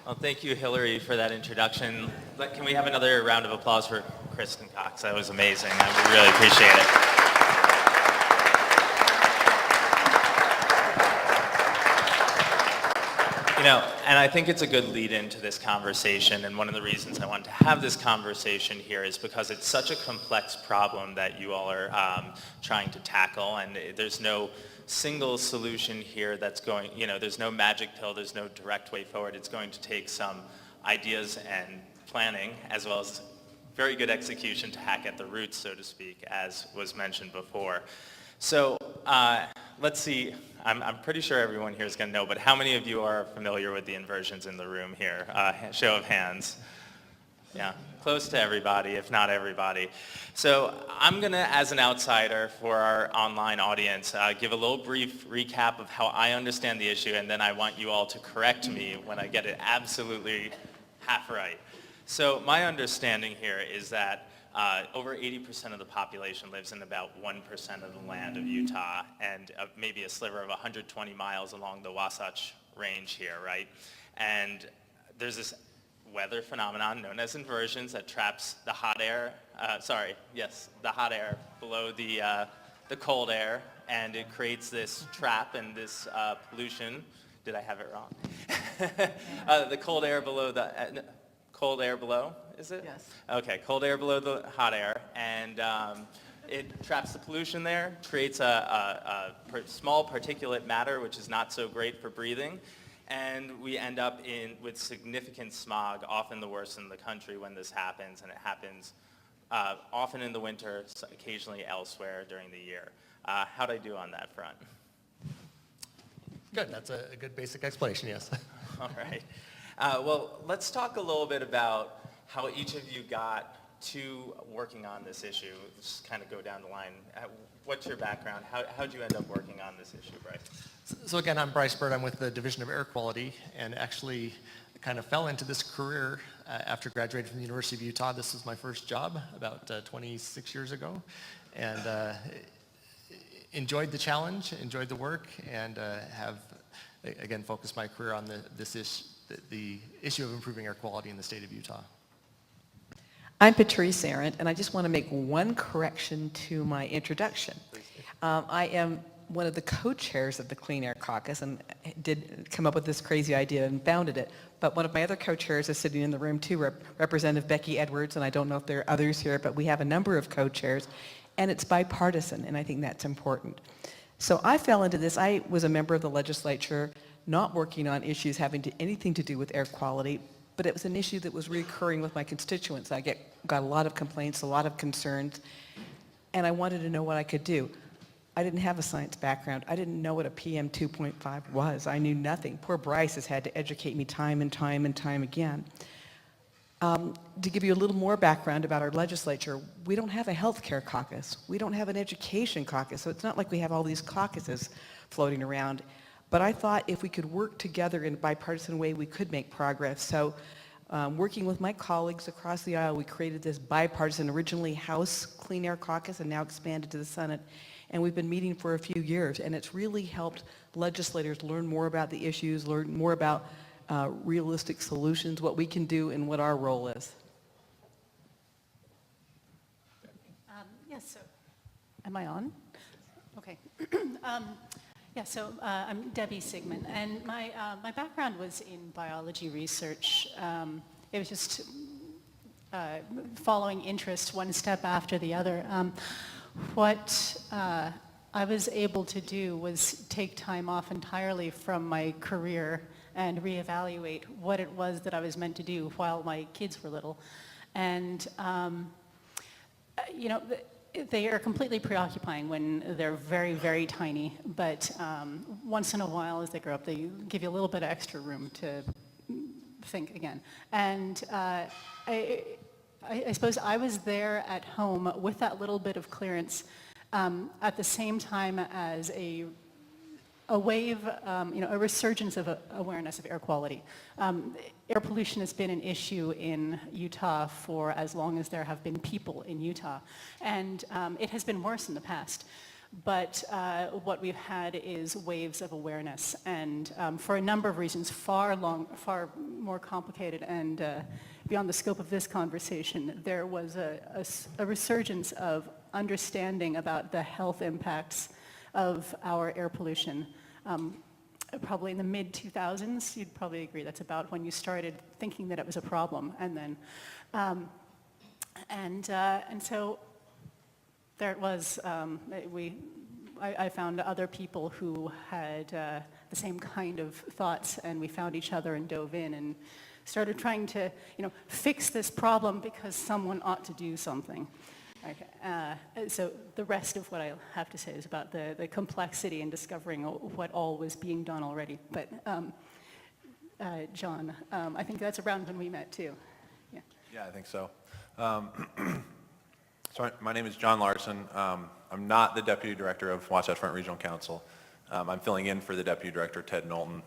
Well, thank you, Hillary, for that introduction. Can we have another round of applause for Kristen Cox? That was amazing. I really appreciate it. And I think it's a good lead into this conversation, and one of the reasons I wanted to have this conversation here is because it's such a complex problem that you all are trying to tackle, and there's no single solution here that's going, there's no magic pill, there's no direct way forward. It's going to take some ideas and planning, as well as very good execution to hack at the roots, so to speak, as was mentioned before. So let's see. I'm pretty sure everyone here is going to know, but how many of you are familiar with the inversions in the room here? Show of hands. Yeah, close to everybody, if not everybody. So I'm going to, as an outsider for our online audience, give a little brief recap of how I understand the issue, and then I want you all to correct me when I get it absolutely half right. So my understanding here is that over 80% of the population lives in about 1% of the land of Utah, and maybe a sliver of 120 miles along the Wasatch Range here, right? And there's this weather phenomenon known as inversions that traps the hot air, the hot air below the cold air, and it creates this trap and this pollution. Did I have it wrong? The cold air below cold air below, is it? Yes. Okay, cold air below the hot air, and it traps the pollution there, creates a small particulate matter, which is not so great for breathing, and we end up with significant smog, often the worst in the country when this happens, and it happens often in the winter, occasionally elsewhere during the year. How'd I do on that front? Good, that's a good basic explanation, yes. All right. Well, let's talk a little bit about how each of you got to working on this issue. Let's just kind of go down the line. What's your background? How'd you end up working on this issue, Bryce? So again, I'm Bryce Bird. I'm with the Division of Air Quality, and actually kind of fell into this career after graduating from the University of Utah. This was my first job about 26 years ago, and enjoyed the challenge, enjoyed the work, and have, again, focused my career on the issue of improving air quality in the state of Utah. I'm Patrice Arendt, and I just want to make one correction to my introduction. I am one of the co-chairs of the Clean Air Caucus and did come up with this crazy idea and founded it. But one of my other co-chairs is sitting in the room too, Representative Becky Edwards, and I don't know if there are others here, but we have a number of co-chairs, and it's bipartisan, and I think that's important. So I fell into this. I was a member of the legislature, not working on issues having anything to do with air quality, but it was an issue that was recurring with my constituents. I got a lot of complaints, a lot of concerns, and I wanted to know what I could do. I didn't have a science background. I didn't know what a PM 2.5 was. I knew nothing. Poor Bryce has had to educate me time and time and time again. To give you a little more background about our legislature, we don't have a healthcare caucus. We don't have an education caucus, so it's not like we have all these caucuses floating around. But I thought if we could work together in a bipartisan way, we could make progress. So working with my colleagues across the aisle, we created this bipartisan, originally House Clean Air Caucus and now expanded to the Senate. And we've been meeting for a few years, and it's really helped legislators learn more about the issues, learn more about realistic solutions, what we can do, and what our role is. Yes, so am I on? Okay. So I'm Debby Sigmund, and my background was in biology research. It was just following interest one step after the other. What I was able to do was take time off entirely from my career and reevaluate what it was that I was meant to do while my kids were little. And, they are completely preoccupying when they're very, very tiny, but once in a while as they grow up, they give you a little bit of extra room to think again. And I suppose I was there at home with that little bit of clearance at the same time as a wave, a resurgence of awareness of air quality. Air pollution has been an issue in Utah for as long as there have been people in Utah, and it has been worse in the past. But what we've had is waves of awareness, and for a number of reasons, far more complicated and beyond the scope of this conversation, there was a resurgence of understanding about the health impacts of our air pollution. Probably in the mid-2000s, you'd probably agree that's about when you started thinking that it was a problem, and then, and so there it was. I found other people who had the same kind of thoughts, and we found each other and dove in and started trying to, fix this problem because someone ought to do something. Okay. So the rest of what I have to say is about the complexity in discovering what all was being done already. But John, I think that's around when we met too. Yeah. Yeah, I think so. So my name is John Larson. I'm not the Deputy Director of Wasatch Front Regional Council. I'm filling in for the Deputy Director, Ted Knowlton.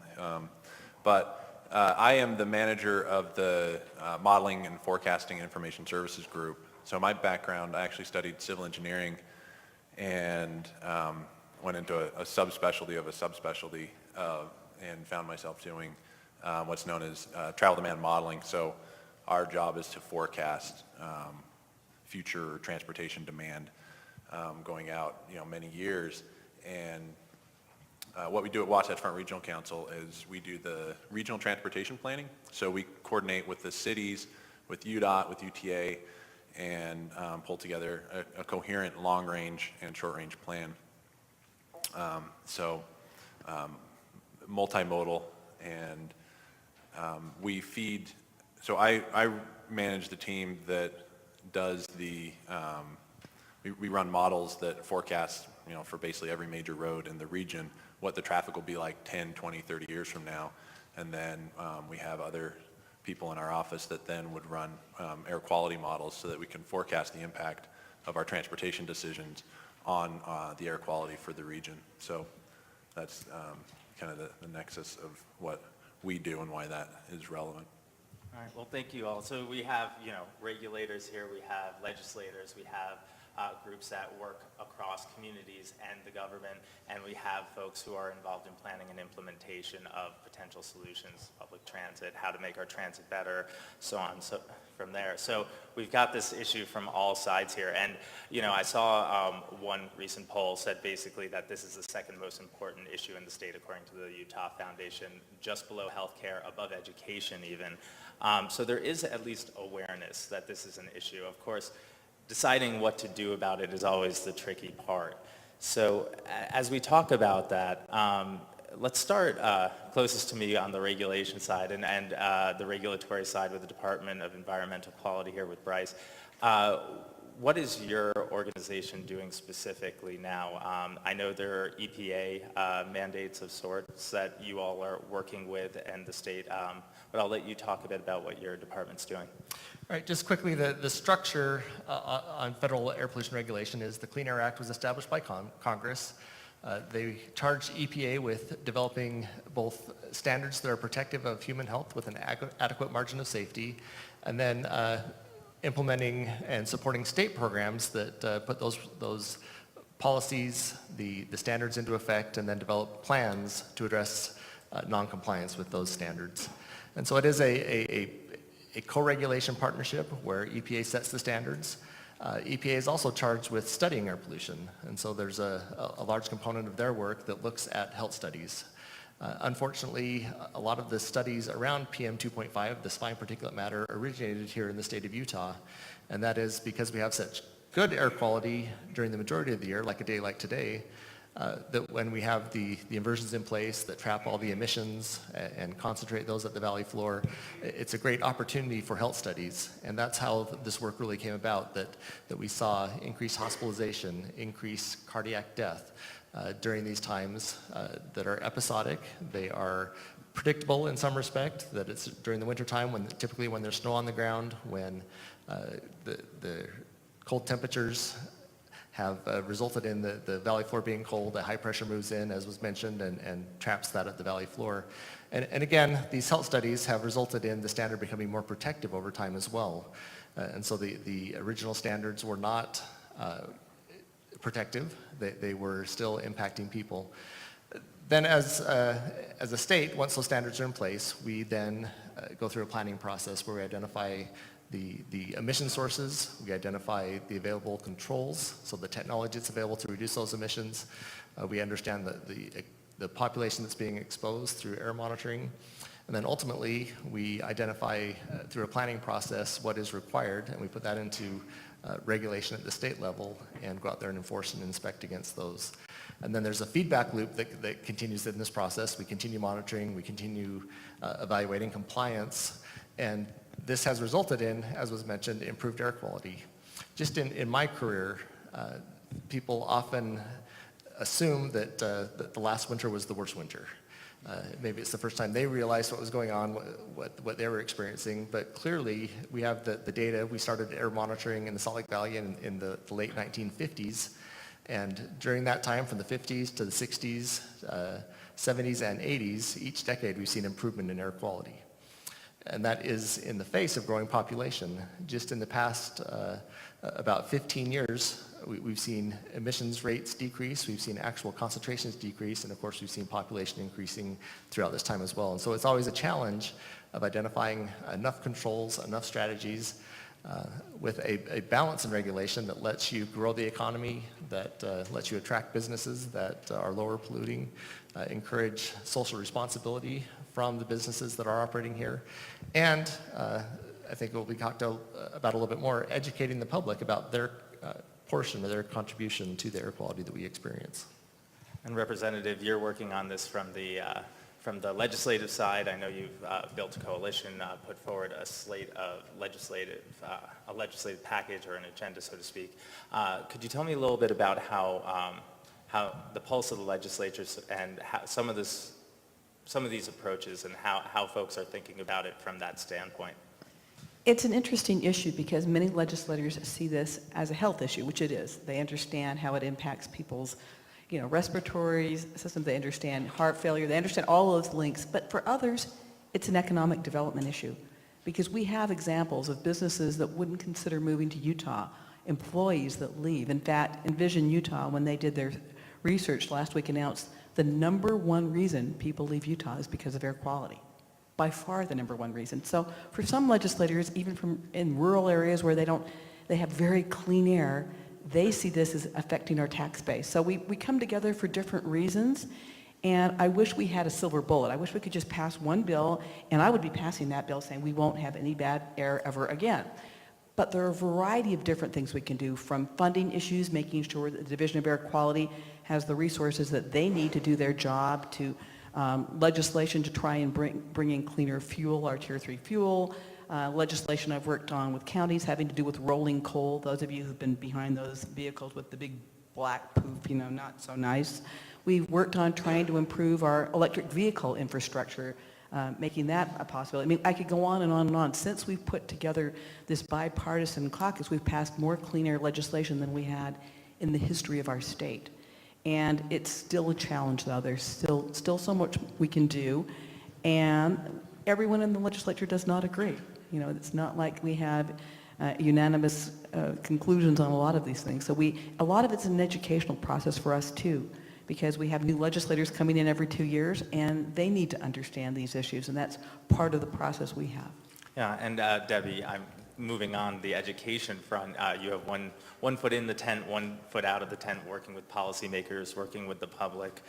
But I am the manager of the Modeling and Forecasting Information Services Group. So my background, I actually studied civil engineering and went into a subspecialty of a subspecialty and found myself doing what's known as travel demand modeling. So our job is to forecast future transportation demand going out, many years. And what we do at Wasatch Front Regional Council is we do the regional transportation planning. So we coordinate with the cities, with UDOT, with UTA, and pull together a coherent long-range and short-range plan. Multimodal, and we feed, so I manage the team that does we run models that forecast, for basically every major road in the region, what the traffic will be like 10, 20, 30 years from now. And then we have other people in our office that then would run air quality models so that we can forecast the impact of our transportation decisions on the air quality for the region. So that's kind of the nexus of what we do and why that is relevant. All right, well, thank you all. So we have, regulators here, we have legislators, we have groups that work across communities and the government, and we have folks who are involved in planning and implementation of potential solutions, public transit, how to make our transit better, so on, so from there. So we've got this issue from all sides here, and I saw one recent poll said basically that this is the second most important issue in the state according to the Utah Foundation, just below healthcare, above education even. So there is at least awareness that this is an issue. Of course, deciding what to do about it is always the tricky part. So as we talk about that, let's start closest to me on the regulation side and the regulatory side with the Department of Environmental Quality here with Bryce. What is your organization doing specifically now? I know there are EPA mandates of sorts that you all are working with and the state, but I'll let you talk a bit about what your department's doing. All right, just quickly, the structure on federal air pollution regulation is the Clean Air Act was established by Congress. They charged EPA with developing both standards that are protective of human health with an adequate margin of safety, and then implementing and supporting state programs that put those policies, the standards into effect, and then develop plans to address non-compliance with those standards. And so it is a co-regulation partnership where EPA sets the standards. EPA is also charged with studying air pollution, and so there's a large component of their work that looks at health studies. Unfortunately, a lot of the studies around PM 2.5, this fine particulate matter, originated here in the state of Utah, and that is because we have such good air quality during the majority of the year, like a day like today, that when we have the inversions in place that trap all the emissions and concentrate those at the valley floor, it's a great opportunity for health studies. And that's how this work really came about, that we saw increased hospitalization, increased cardiac death during these times that are episodic. They are predictable in some respect, that it's during the wintertime typically when there's snow on the ground, when the cold temperatures have resulted in the valley floor being cold, a high pressure moves in, as was mentioned, and traps that at the valley floor. And again, these health studies have resulted in the standard becoming more protective over time as well. And so the original standards were not protective. They were still impacting people. Then as a state, once those standards are in place, we then go through a planning process where we identify the emission sources, we identify the available controls, so the technology that's available to reduce those emissions. We understand the population that's being exposed through air monitoring. And then ultimately, we identify through a planning process what is required, and we put that into regulation at the state level and go out there and enforce and inspect against those. And then there's a feedback loop that continues in this process. We continue monitoring, we continue evaluating compliance, and this has resulted in, as was mentioned, improved air quality. Just in my career, people often assume that the last winter was the worst winter. Maybe it's the first time they realized what was going on, what they were experiencing, but clearly we have the data. We started air monitoring in the Salt Lake Valley in the late 1950s, and during that time, from the 50s to the 60s, 70s, and 80s, each decade we've seen improvement in air quality. And that is in the face of growing population. Just in the past about 15 years, we've seen emissions rates decrease, we've seen actual concentrations decrease, and of course we've seen population increasing throughout this time as well. And so it's always a challenge of identifying enough controls, enough strategies, with a balance in regulation that lets you grow the economy, that lets you attract businesses that are lower polluting, encourage social responsibility from the businesses that are operating here, and I think it will be talked about a little bit more, educating the public about their portion of their contribution to the air quality that we experience. And Representative, you're working on this from the legislative side. I know you've built a coalition, put forward a slate of legislative package or an agenda, so to speak. Could you tell me a little bit about how the pulse of the legislature and how some of these approaches and how folks are thinking about it from that standpoint? It's an interesting issue because many legislators see this as a health issue, which it is. They understand how it impacts people's, respiratory system. They understand heart failure. They understand all those links. But for others, it's an economic development issue because we have examples of businesses that wouldn't consider moving to Utah, employees that leave. In fact, Envision Utah, when they did their research last week, announced the number one reason people leave Utah is because of air quality. By far the number one reason. So for some legislators, even from in rural areas where they have very clean air, they see this as affecting our tax base. So we come together for different reasons, and I wish we had a silver bullet. I wish we could just pass one bill, and I would be passing that bill saying we won't have any bad air ever again. But there are a variety of different things we can do, from funding issues, making sure that the Division of Air Quality has the resources that they need to do their job, to legislation to try and bring in cleaner fuel, our Tier 3 fuel, legislation I've worked on with counties having to do with rolling coal. Those of you who've been behind those vehicles with the big black poof, not so nice. We've worked on trying to improve our electric vehicle infrastructure, making that a possibility. I mean, I could go on and on and on. Since we've put together this bipartisan caucus, we've passed more clean air legislation than we had in the history of our state. And it's still a challenge, though. There's still so much we can do, and everyone in the legislature does not agree. It's not like we have unanimous conclusions on a lot of these things. So a lot of it's an educational process for us too, because we have new legislators coming in every 2 years, and they need to understand these issues, and that's part of the process we have. Yeah, and Debbie, I'm moving on the education front. You have one foot in the tent, 1 foot out of the tent, working with policymakers, working with the public.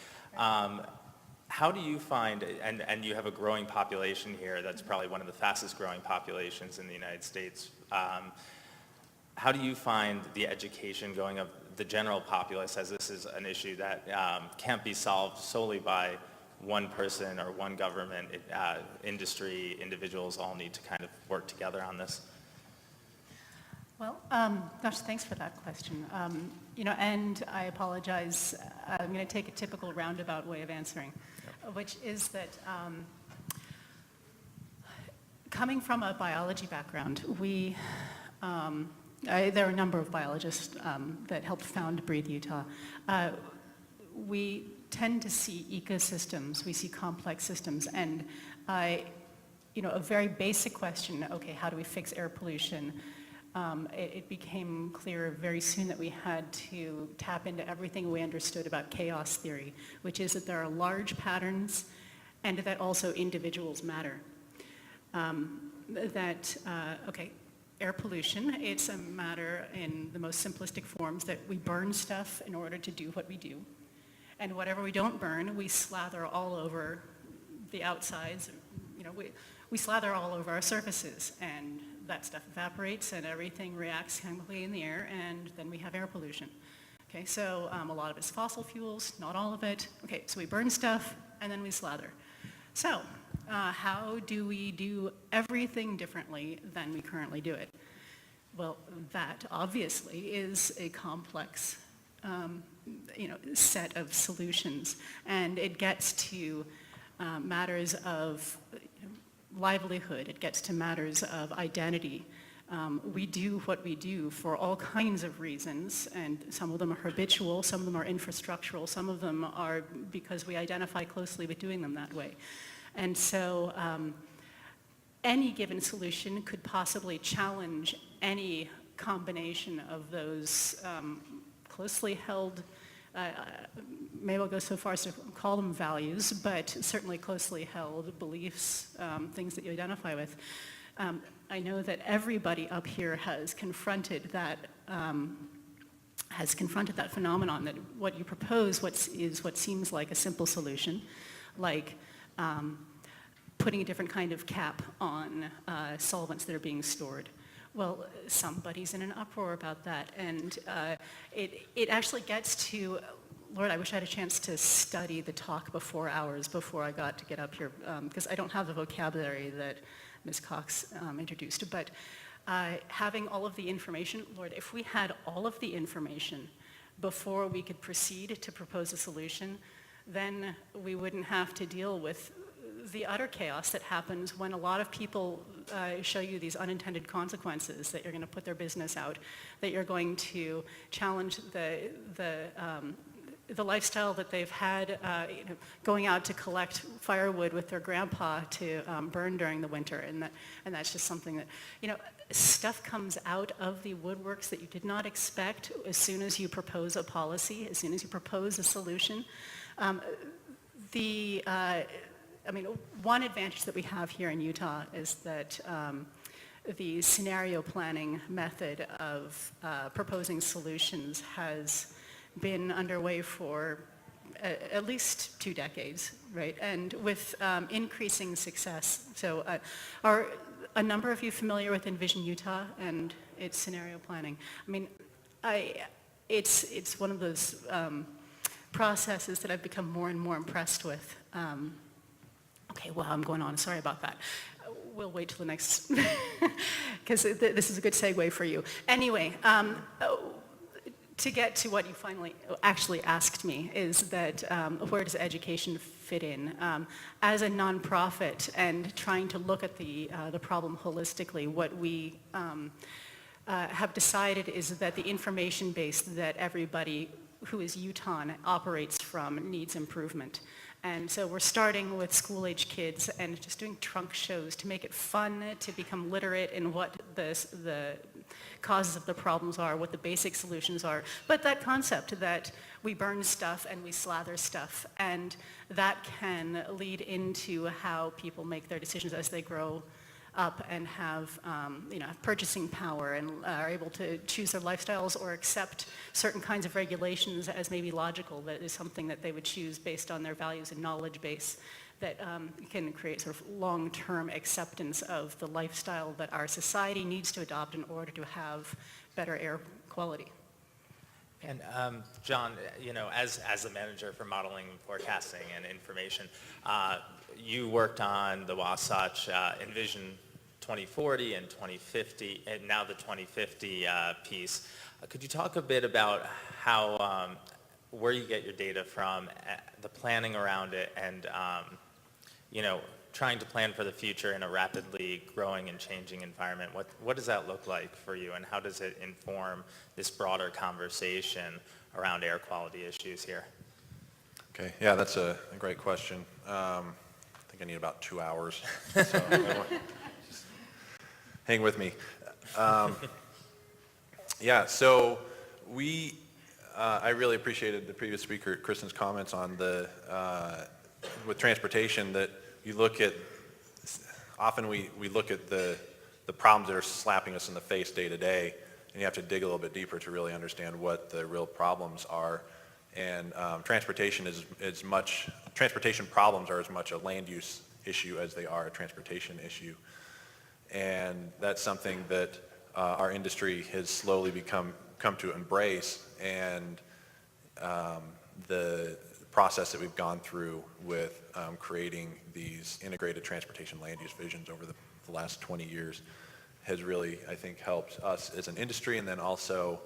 How do you find, and you have a growing population here, that's probably one of the fastest growing populations in the United States. How do you find the education going of the general populace, as this is an issue that can't be solved solely by one person or one government? Industry, individuals all need to kind of work together on this. Well, gosh, thanks for that question. And I apologize. I'm going to take a typical roundabout way of answering, which is that coming from a biology background, there are a number of biologists that helped found Breathe Utah. We tend to see ecosystems, we see complex systems, and a very basic question, okay, how do we fix air pollution? it became clear very soon that we had to tap into everything we understood about chaos theory, which is that there are large patterns and that also individuals matter. Air pollution, it's a matter in the most simplistic forms that we burn stuff in order to do what we do. And whatever we don't burn, we slather all over the outsides. We slather all over our surfaces, and that stuff evaporates and everything reacts chemically in the air, and then we have air pollution. Okay, so a lot of it's fossil fuels, not all of it. Okay, so we burn stuff and then we slather. So how do we do everything differently than we currently do it? Well, that obviously is a complex set of solutions, and it gets to matters of livelihood, it gets to matters of identity. We do what we do for all kinds of reasons, and some of them are habitual, some of them are infrastructural, some of them are because we identify closely with doing them that way. And so any given solution could possibly challenge any combination of those closely held, maybe I'll go so far as to call them values, but certainly closely held beliefs, things that you identify with. I know that everybody up here has confronted that phenomenon, that what you propose is what seems like a simple solution, like putting a different kind of cap on solvents that are being stored. Well, somebody's in an uproar about that, and it actually gets to, Lord, I wish I had a chance to study the talk before I got to get up here, because I don't have the vocabulary that Ms. Cox introduced, but having all of the information, Lord, if we had all of the information before we could proceed to propose a solution, then we wouldn't have to deal with the utter chaos that happens when a lot of people show you these unintended consequences, that you're going to put their business out, that you're going to challenge the lifestyle that they've had, going out to collect firewood with their grandpa to burn during the winter, and that's just something that, stuff comes out of the woodworks that you did not expect as soon as you propose a policy, as soon as you propose a solution. One advantage that we have here in Utah is that the scenario planning method of proposing solutions has been underway for at least 2 decades, right? And with increasing success. So are a number of you familiar with Envision Utah and its scenario planning? It's one of those processes that I've become more and more impressed with. Okay, well, I'm going on. Sorry about that. We'll wait till the next, because this is a good segue for you. Anyway, to get to what you finally actually asked me is that where does education fit in? As a nonprofit and trying to look at the problem holistically, what we have decided is that the information base that everybody who is Utahn operates from needs improvement. And so we're starting with school-age kids and just doing trunk shows to make it fun, to become literate in what the causes of the problems are, what the basic solutions are. But that concept that we burn stuff and we slather stuff, and that can lead into how people make their decisions as they grow up and have purchasing power and are able to choose their lifestyles or accept certain kinds of regulations as maybe logical, that is something that they would choose based on their values and knowledge base, that can create sort of long-term acceptance of the lifestyle that our society needs to adopt in order to have better air quality. And John, as the manager for modeling, forecasting, and information, you worked on the Wasatch Envision 2040 and 2050, and now the 2050 piece. Could you talk a bit about how, where you get your data from, the planning around it, and trying to plan for the future in a rapidly growing and changing environment? What does that look like for you, and how does it inform this broader conversation around air quality issues here? Okay, yeah, that's a great question. I think I need about 2 hours, so just hang with me. Yeah, so I really appreciated the previous speaker, Kristen's comments on with transportation, that you look at, often we look at the problems that are slapping us in the face day to day, and you have to dig a little bit deeper to really understand what the real problems are. And transportation problems are as much a land use issue as they are a transportation issue. And that's something that our industry has slowly come to embrace, and the process that we've gone through with creating these integrated transportation land use visions over the last 20 years has really, I think, helped us as an industry, and then also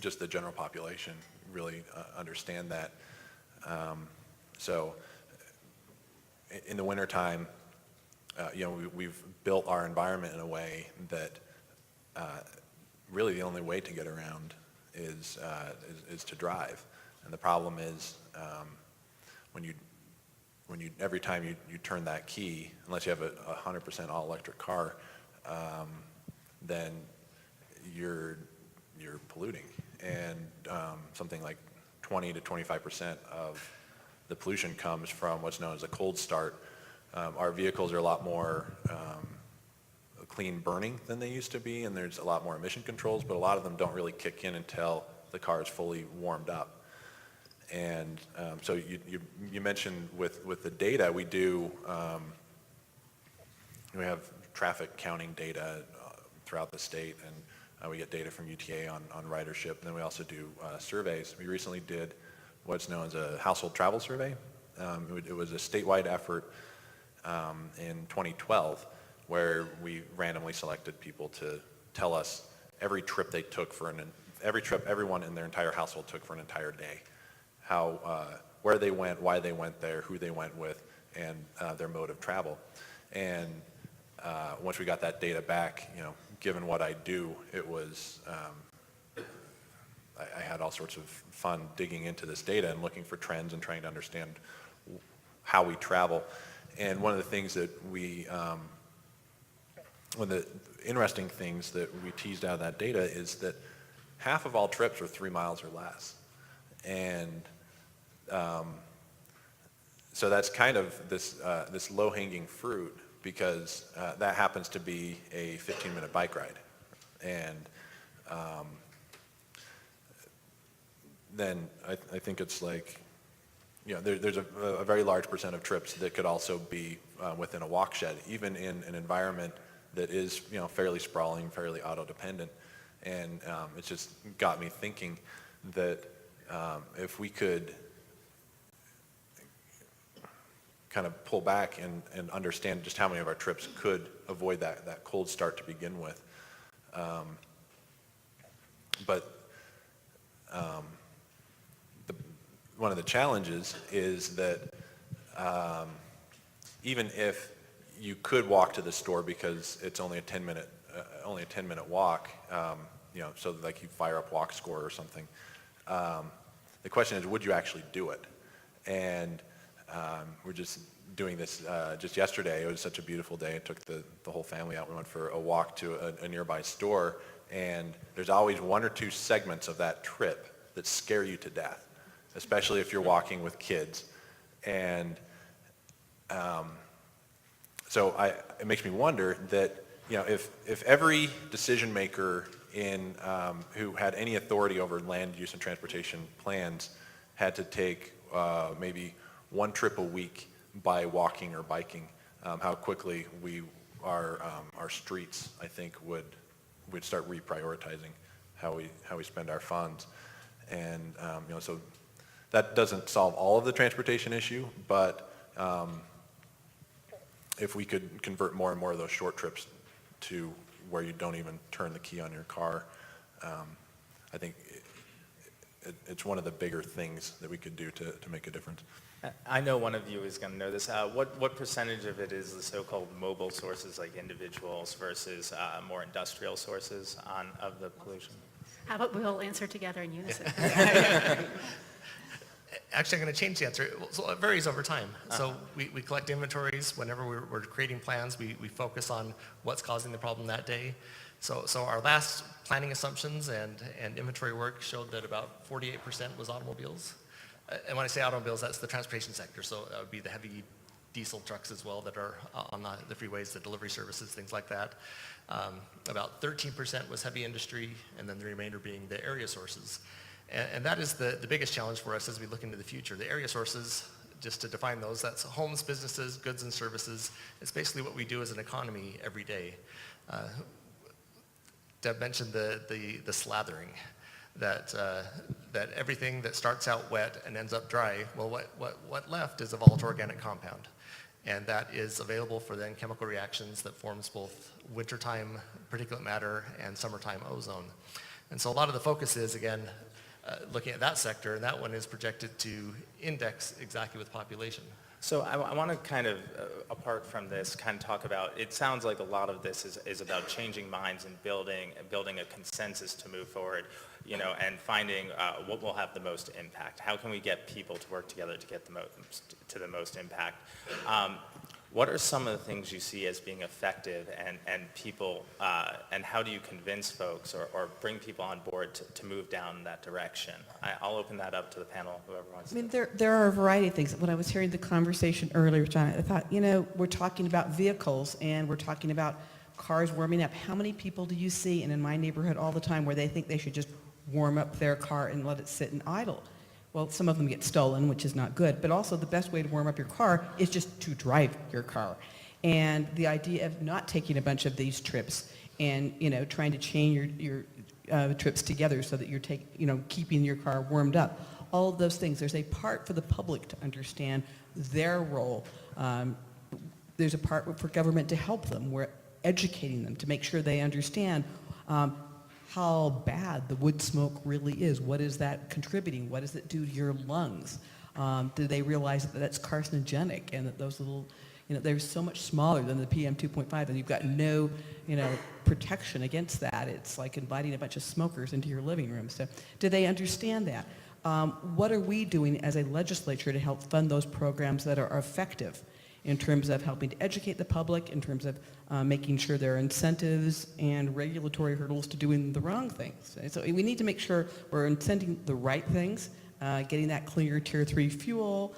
just the general population really understand that. So in the wintertime, we've built our environment in a way that really the only way to get around is to drive. And the problem is every time you turn that key, unless you have a 100% all-electric car, then you're polluting. And something like 20 to 25% of the pollution comes from what's known as a cold start. Our vehicles are a lot more clean burning than they used to be, and there's a lot more emission controls, but a lot of them don't really kick in until the car is fully warmed up. And so you mentioned with the data, we have traffic counting data throughout the state, and we get data from UTA on ridership, and then we also do surveys. We recently did what's known as a household travel survey. It was a statewide effort in 2012, where we randomly selected people to tell us every trip they took every trip everyone in their entire household took for an entire day, where they went, why they went there, who they went with, and their mode of travel. And once we got that data back, given what I do, it was I had all sorts of fun digging into this data and looking for trends and trying to understand how we travel. And one of the things that one of the interesting things that we teased out of that data is that half of all trips are 3 miles or less. And so that's kind of this low-hanging fruit, because that happens to be a 15-minute bike ride. And then I think it's like, there's a very large percent of trips that could also be within a walk shed, even in an environment that is, fairly sprawling, fairly auto-dependent. And it's just got me thinking that if we could kind of pull back and understand just how many of our trips could avoid that cold start to begin with. But one of the challenges is that even if you could walk to the store because it's only a 10-minute walk, so like you fire up Walk Score or something. The question is, would you actually do it? And we're just doing this just yesterday. It was such a beautiful day. I took the whole family out. We went for a walk to a nearby store, and there's always one or two segments of that trip that scare you to death, especially if you're walking with kids. And so it makes me wonder that, if every decision maker who had any authority over land use and transportation plans had to take maybe one trip a week by walking or biking, how quickly our streets, I think, would start reprioritizing how we spend our funds. And so that doesn't solve all of the transportation issue, but if we could convert more and more of those short trips to where you don't even turn the key on your car, I think it's one of the bigger things that we could do to make a difference. I know one of you is going to know this. What percentage of it is the so-called mobile sources, like individuals, versus more industrial sources of the pollution? How about we all answer together in unison? Actually, I'm going to change the answer. So it varies over time. So we collect inventories whenever we're creating plans. We focus on what's causing the problem that day. So our last planning assumptions and inventory work showed that about 48% was automobiles. And when I say automobiles, that's the transportation sector, so that would be the heavy diesel trucks as well that are on the freeways, the delivery services, things like that. About 13% was heavy industry, and then the remainder being the area sources. And that is the biggest challenge for us as we look into the future. The area sources, just to define those, that's homes, businesses, goods and services. It's basically what we do as an economy every day. Deb mentioned the slathering, that everything that starts out wet and ends up dry, well, what left is a volatile organic compound. And that is available for then chemical reactions that forms both wintertime particulate matter and summertime ozone. And so a lot of the focus is, again, looking at that sector, and that one is projected to index exactly with population. So I want to kind of, apart from this, kind of talk about, it sounds like a lot of this is about changing minds and building a consensus to move forward, and finding what will have the most impact. How can we get people to work together to get the most impact? What are some of the things you see as being effective, and people, and how do you convince folks or bring people on board to move down that direction? I'll open that up to the panel, whoever wants to. There are a variety of things. When I was hearing the conversation earlier, John, I thought, we're talking about vehicles and we're talking about cars warming up. How many people do you see, and in my neighborhood all the time, where they think they should just warm up their car and let it sit and idle? Well, some of them get stolen, which is not good, but also the best way to warm up your car is just to drive your car. And the idea of not taking a bunch of these trips and, trying to chain your trips together so that you're keeping your car warmed up. All of those things. There's a part for the public to understand their role. There's a part for government to help them. We're educating them to make sure they understand how bad the wood smoke really is. What is that contributing? What does it do to your lungs? Do they realize that that's carcinogenic and that those little, they're so much smaller than the PM 2.5 and you've got no, protection against that. It's like inviting a bunch of smokers into your living room. So do they understand that? What are we doing as a legislature to help fund those programs that are effective in terms of helping to educate the public, in terms of making sure there are incentives and regulatory hurdles to doing the wrong things? So we need to make sure we're incenting the right things, getting that cleaner Tier 3 fuel,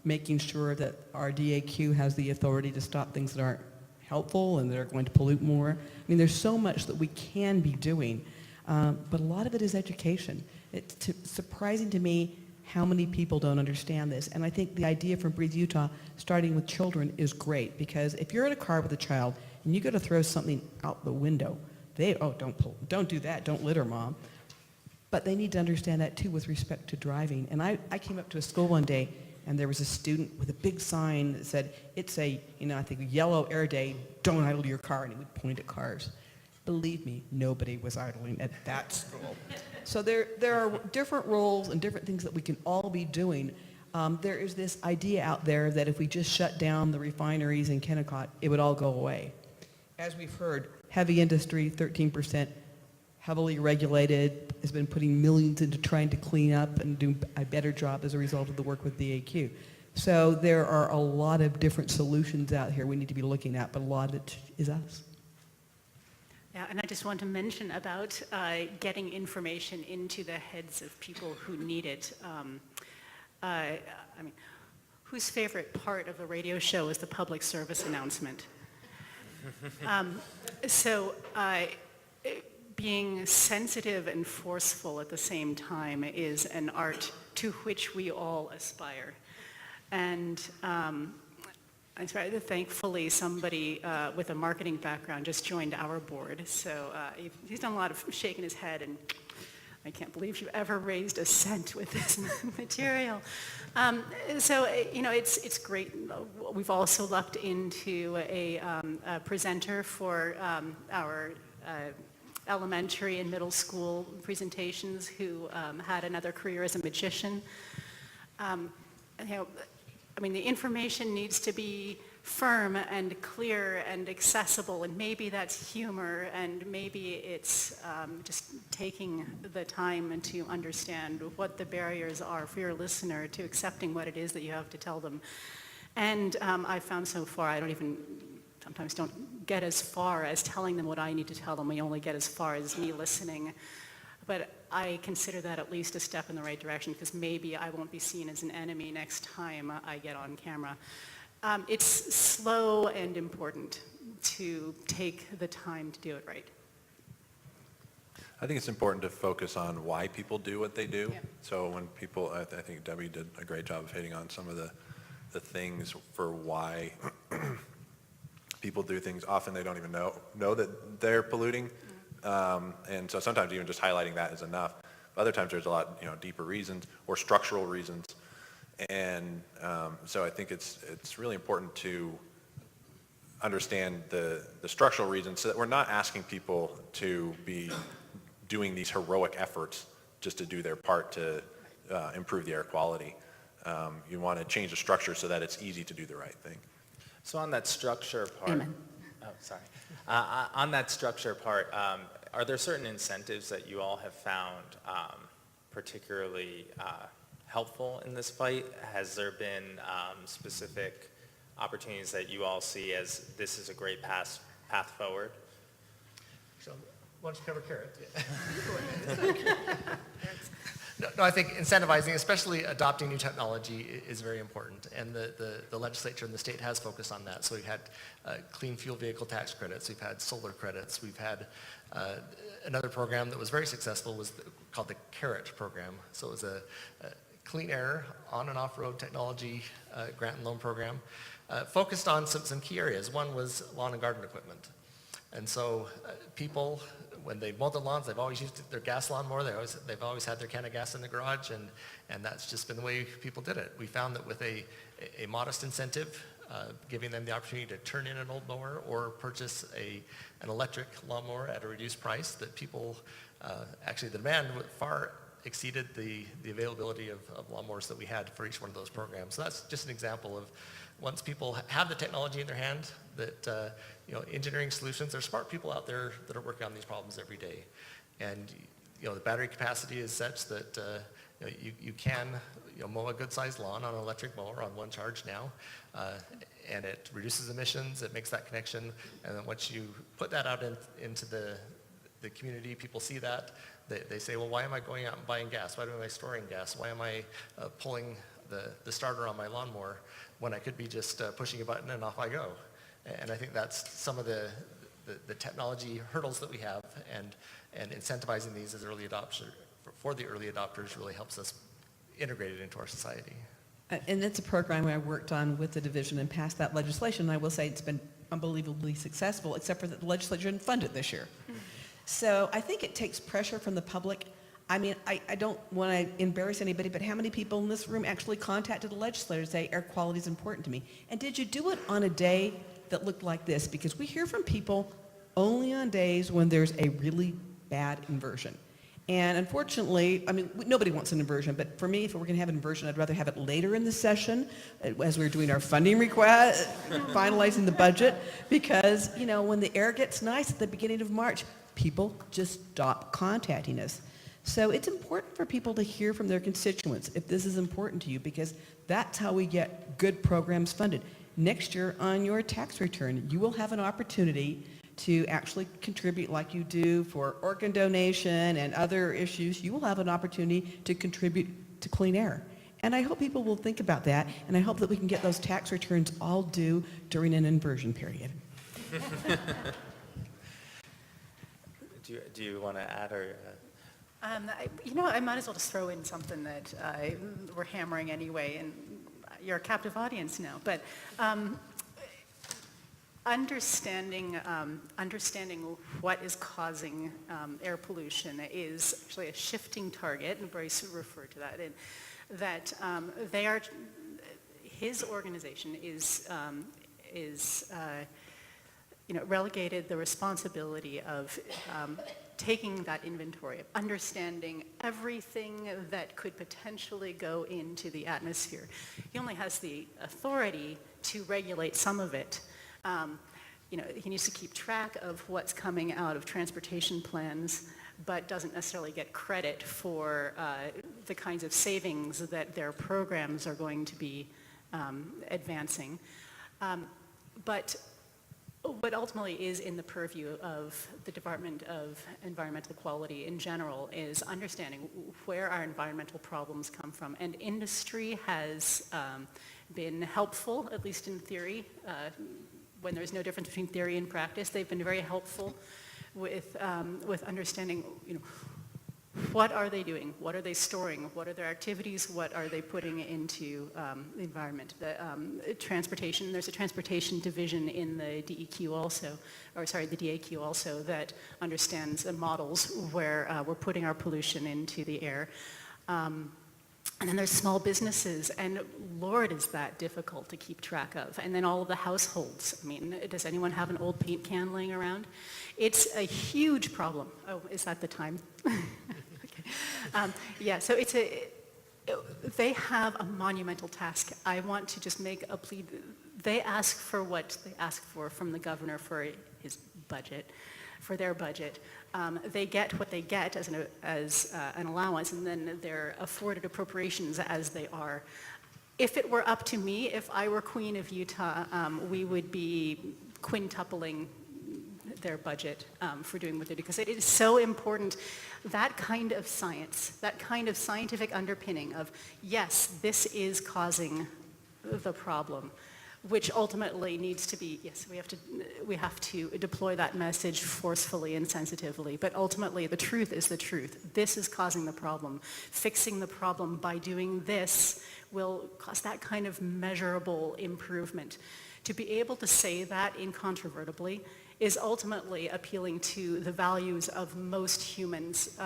making sure that our DAQ has the authority to stop things that aren't helpful and that are going to pollute more. I mean, there's so much that we can be doing, but a lot of it is education. It's surprising to me how many people don't understand this. And I think the idea from Breathe Utah, starting with children, is great, because if you're in a car with a child and you go to throw something out the window, don't do that, don't litter, Mom. But they need to understand that too with respect to driving. And I came up to a school one day and there was a student with a big sign that said, it's a, I think yellow air day, don't idle your car, and he would point at cars. Believe me, nobody was idling at that school. So there are different roles and different things that we can all be doing. There is this idea out there that if we just shut down the refineries in Kennecott, it would all go away. As we've heard, heavy industry, 13%, heavily regulated, has been putting millions into trying to clean up and do a better job as a result of the work with DAQ. So there are a lot of different solutions out here we need to be looking at, but a lot of it is us. Yeah, and I just want to mention about getting information into the heads of people who need it. Whose favorite part of the radio show is the public service announcement? Being sensitive and forceful at the same time is an art to which we all aspire. And thankfully, somebody with a marketing background just joined our board. So he's done a lot of shaking his head, and I can't believe you ever raised a cent with this material. It's great. We've also lucked into a presenter for our elementary and middle school presentations who had another career as a magician. The information needs to be firm and clear and accessible, and maybe that's humor, and maybe it's just taking the time to understand what the barriers are for your listener to accepting what it is that you have to tell them. And I found so far, I don't even sometimes don't get as far as telling them what I need to tell them. We only get as far as me listening. But I consider that at least a step in the right direction, because maybe I won't be seen as an enemy next time I get on camera. It's slow and important to take the time to do it right. I think it's important to focus on why people do what they do. Yeah. So when people, I think Debbie did a great job of hitting on some of the things for why people do things. Often they don't even know that they're polluting. And so sometimes even just highlighting that is enough. Other times there's a lot, deeper reasons or structural reasons. And so I think it's really important to understand the structural reasons so that we're not asking people to be doing these heroic efforts just to do their part to improve the air quality. You want to change the structure so that it's easy to do the right thing. So on that structure part, Amen. oh, sorry. On that structure part, are there certain incentives that you all have found particularly helpful in this fight? Has there been specific opportunities that you all see as this is a great path forward? So, why don't you cover carrot? No, I think incentivizing, especially adopting new technology, is very important, and the legislature and the state has focused on that. So we've had clean fuel vehicle tax credits, we've had solar credits, we've had another program that was very successful was called the CARROT program. So it was a clean air on and off-road technology grant and loan program focused on some key areas. One was lawn and garden equipment. And so people, when they mow the lawns, they've always used their gas lawnmower. They've always had their can of gas in the garage, and that's just been the way people did it. We found that with a modest incentive, giving them the opportunity to turn in an old mower or purchase an electric lawnmower at a reduced price, that people, actually the demand far exceeded the availability of lawnmowers that we had for each one of those programs. So that's just an example of once people have the technology in their hand, that engineering solutions, there's smart people out there that are working on these problems every day. And the battery capacity is such that you can mow a good-sized lawn on an electric mower on one charge now, and it reduces emissions, it makes that connection, and then once you put that out into the community, people see that, they say, well, why am I going out and buying gas? Why am I storing gas? Why am I pulling the starter on my lawnmower when I could be just pushing a button and off I go? And I think that's some of the technology hurdles that we have, and incentivizing these as early adopters, for the early adopters, really helps us integrate it into our society. And it's a program I worked on with the division and passed that legislation. And I will say it's been unbelievably successful, except for that the legislature didn't fund it this year. So I think it takes pressure from the public. I mean, I don't want to embarrass anybody, but how many people in this room actually contacted the legislature to say air quality is important to me? And did you do it on a day that looked like this? Because we hear from people only on days when there's a really bad inversion. And unfortunately, I mean, nobody wants an inversion, but for me, if we're going to have an inversion, I'd rather have it later in the session as we're doing our funding request, finalizing the budget, because, when the air gets nice at the beginning of March, people just stop contacting us. So it's important for people to hear from their constituents if this is important to you, because that's how we get good programs funded. Next year on your tax return, you will have an opportunity to actually contribute like you do for organ donation and other issues. You will have an opportunity to contribute to clean air. And I hope people will think about that, and I hope that we can get those tax returns all due during an inversion period. Do you want to add or? I might as well just throw in something that we're hammering anyway, and you're a captive audience now. But understanding what is causing air pollution is actually a shifting target, and Bryce referred to that. And that his organization is relegated the responsibility of taking that inventory, of understanding everything that could potentially go into the atmosphere. He only has the authority to regulate some of it. He needs to keep track of what's coming out of transportation plans, but doesn't necessarily get credit for the kinds of savings that their programs are going to be advancing. But What ultimately is in the purview of the Department of Environmental Quality in general is understanding where our environmental problems come from. And industry has been helpful, at least in theory, when there's no difference between theory and practice. They've been very helpful with understanding, what are they doing? What are they storing? What are their activities? What are they putting into the environment? Transportation, there's a transportation division in the DEQ also, or sorry, the DAQ also, that understands and models where we're putting our pollution into the air. And then there's small businesses, and Lord, is that difficult to keep track of. And then all of the households. I mean, does anyone have an old paint can laying around? It's a huge problem. Oh, is that the time? Okay. Yeah, so they have a monumental task. I want to just make a plea. They ask for what they ask for from the governor for his budget, for their budget. They get what they get as an allowance, and then they're afforded appropriations as they are. If it were up to me, if I were Queen of Utah, we would be quintupling their budget for doing what they do, because it is so important. That kind of science, that kind of scientific underpinning of, yes, this is causing the problem, which ultimately needs to be, yes, we have to deploy that message forcefully and sensitively, but ultimately the truth is the truth. This is causing the problem. Fixing the problem by doing this will cause that kind of measurable improvement. To be able to say that incontrovertibly is ultimately appealing to the values of most humans.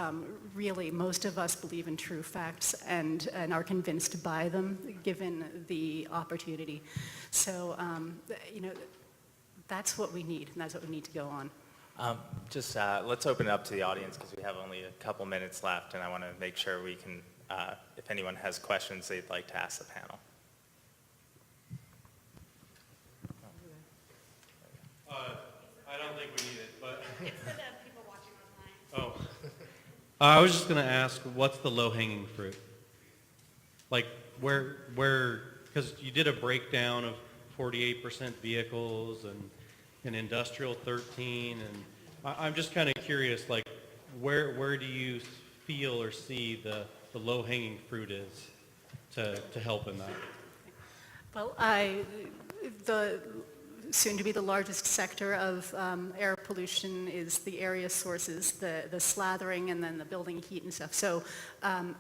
Really, most of us believe in true facts and are convinced by them, given the opportunity. So, that's what we need, and that's what we need to go on. Let's open it up to the audience, because we have only a couple minutes left, and I want to make sure we can, if anyone has questions they'd like to ask the panel. I don't think we need it, but... It's for the people watching online. Oh. I was just going to ask, what's the low-hanging fruit? Like, where, because you did a breakdown of 48% vehicles and industrial 13, and I'm just kind of curious, like, where do you feel or see the low-hanging fruit is to help in that? Well, the soon to be the largest sector of air pollution is the area sources, the slathering, and then the building heat and stuff. So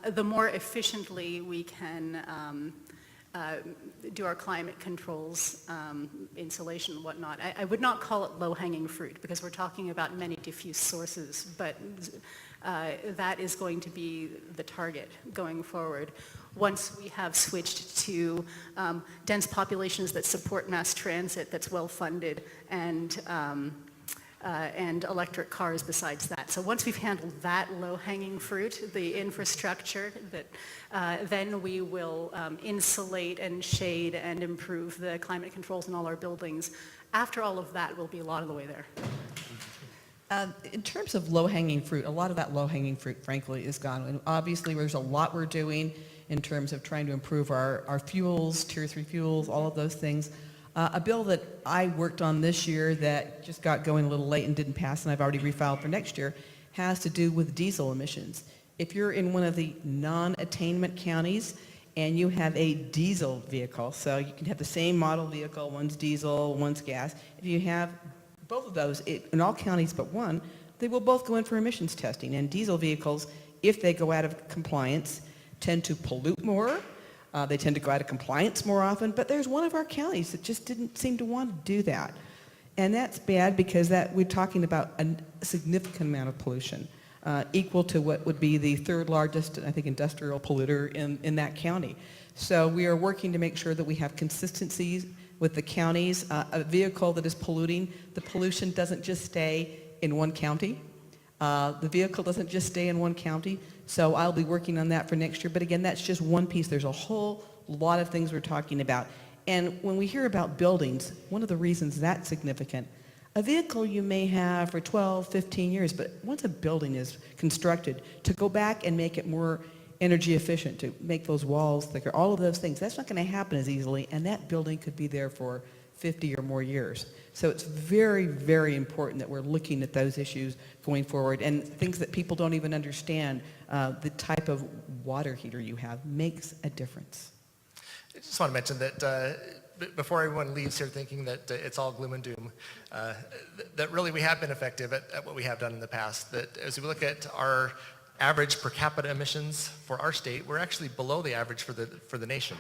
the more efficiently we can do our climate controls, insulation and whatnot. I would not call it low-hanging fruit, because we're talking about many diffuse sources, but that is going to be the target going forward. Once we have switched to dense populations that support mass transit that's well-funded, and electric cars besides that. So once we've handled that low-hanging fruit, the infrastructure, then we will insulate and shade and improve the climate controls in all our buildings. After all of that, we'll be a lot of the way there. In terms of low-hanging fruit, a lot of that low-hanging fruit, frankly, is gone. And obviously, there's a lot we're doing in terms of trying to improve our fuels, Tier 3 fuels, all of those things. A bill that I worked on this year that just got going a little late and didn't pass, and I've already refiled for next year, has to do with diesel emissions. If you're in one of the non-attainment counties and you have a diesel vehicle, so you can have the same model vehicle, one's diesel, one's gas. If you have both of those in all counties but one, they will both go in for emissions testing. And diesel vehicles, if they go out of compliance, tend to pollute more. They tend to go out of compliance more often, but there's one of our counties that just didn't seem to want to do that. And that's bad, because we're talking about a significant amount of pollution, equal to what would be the third largest, I think, industrial polluter in that county. So we are working to make sure that we have consistencies with the counties. A vehicle that is polluting, the pollution doesn't just stay in one county. The vehicle doesn't just stay in one county. So I'll be working on that for next year. But again, that's just one piece. There's a whole lot of things we're talking about. And when we hear about buildings, one of the reasons that's significant, a vehicle you may have for 12, 15 years, but once a building is constructed, to go back and make it more energy efficient, to make those walls thicker, all of those things, that's not going to happen as easily. And that building could be there for 50 or more years. So it's very, very important that we're looking at those issues going forward, and things that people don't even understand. The type of water heater you have makes a difference. I just want to mention that before everyone leaves here thinking that it's all gloom and doom, that really we have been effective at what we have done in the past. That as we look at our average per capita emissions for our state, we're actually below the average for the nation.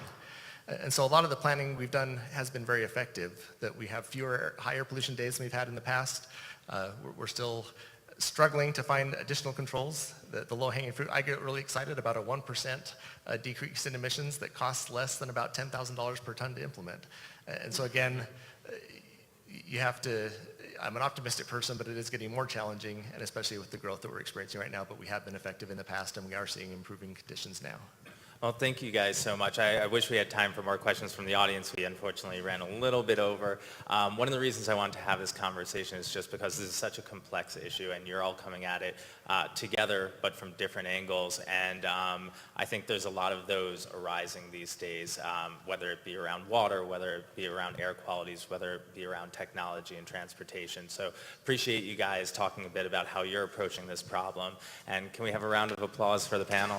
And so a lot of the planning we've done has been very effective, that we have fewer higher pollution days than we've had in the past. We're still struggling to find additional controls. The low-hanging fruit, I get really excited about a 1% decrease in emissions that costs less than about $10,000 per ton to implement. And so again, you have to, I'm an optimistic person, but it is getting more challenging, and especially with the growth that we're experiencing right now, but we have been effective in the past, and we are seeing improving conditions now. Well, thank you guys so much. I wish we had time for more questions from the audience. We unfortunately ran a little bit over. One of the reasons I wanted to have this conversation is just because this is such a complex issue, and you're all coming at it together, but from different angles. And I think there's a lot of those arising these days, whether it be around water, whether it be around air qualities, whether it be around technology and transportation. So appreciate you guys talking a bit about how you're approaching this problem. And can we have a round of applause for the panel?